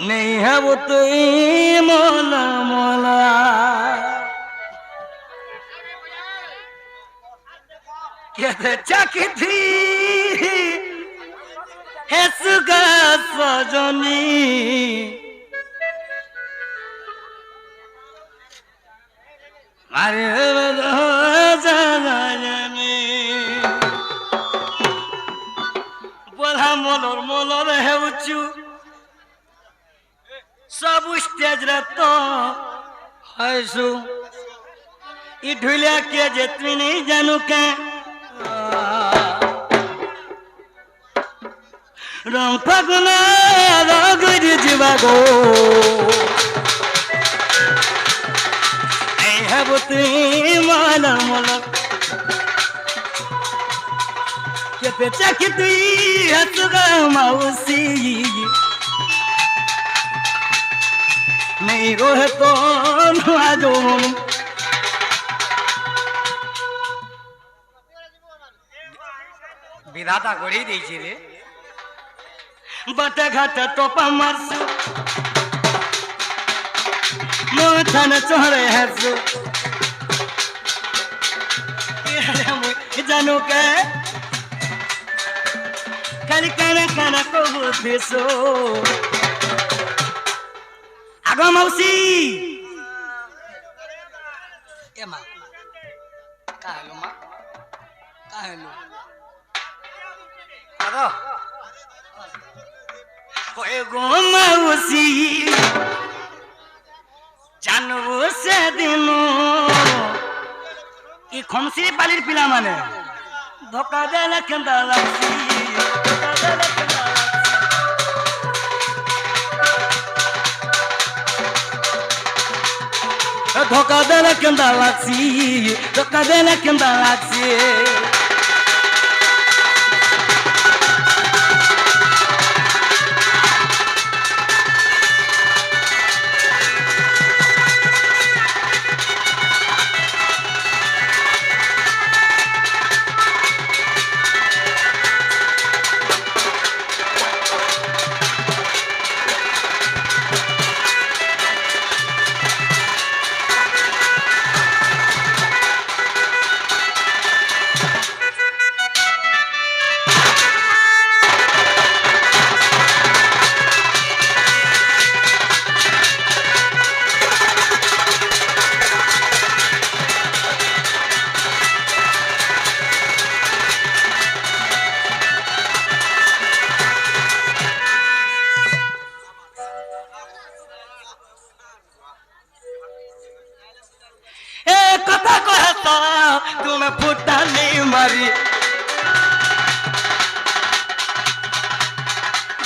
नहीं है वो तो मौला मौला कहते चाकी थी है सुगा सजनी मारे बोला मोलर मोलर है उच्चू सब स्टेज तो हसू इ ढुलिया के जेतवी नहीं जानू के रंग फगुना रगड़ जीवा गो I have a dream माला मोला के पेचा की तू हसुगा मौसी नहीं रोहे तो आजो विधाता गढ़ी देछि रे बटा घाट टोपा मारसु मोथन चोरे हसु जानू के खाली काना काना को दिसो आगो मौसी ए मां का हेलो मां का हेलो आगो ओए गो मौसी जानबो से दिनो ई खमसी बालिर पिला माने धोका देला केंदा लागसी धोका देला केंदा लागसी धोका देला केंदा लागसी तुम्हें फुटा नहीं मारी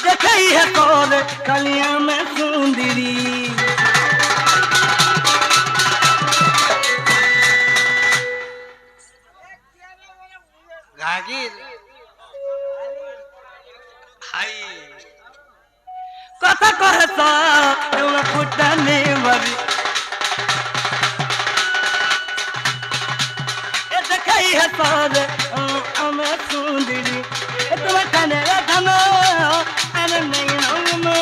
देखी है कौन कलिया में सुंदरी गागिर हाय कथा कहता तुम्हें फुटा नहीं मारी है तोरे हमें सुंदरी तुम्हें खाने रखना अरे नहीं रहूँगा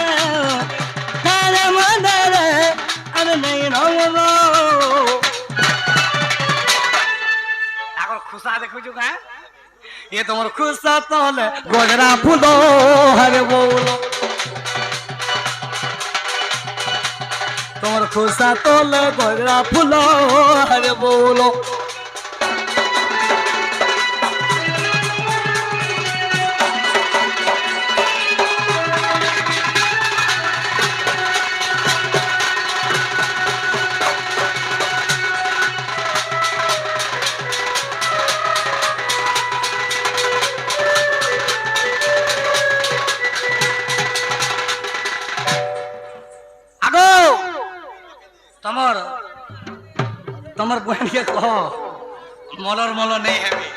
खाने मंदरे अरे नहीं रहूँगा अगर खुशा देखो जो क्या ये तुम्हारे खुशा तो ले गोजरा फूलो हरे बोलो तुम्हारे खुशा तो ले गोजरा फूलो हरे बोलो तमर बहन के कहो मलर मल नहीं है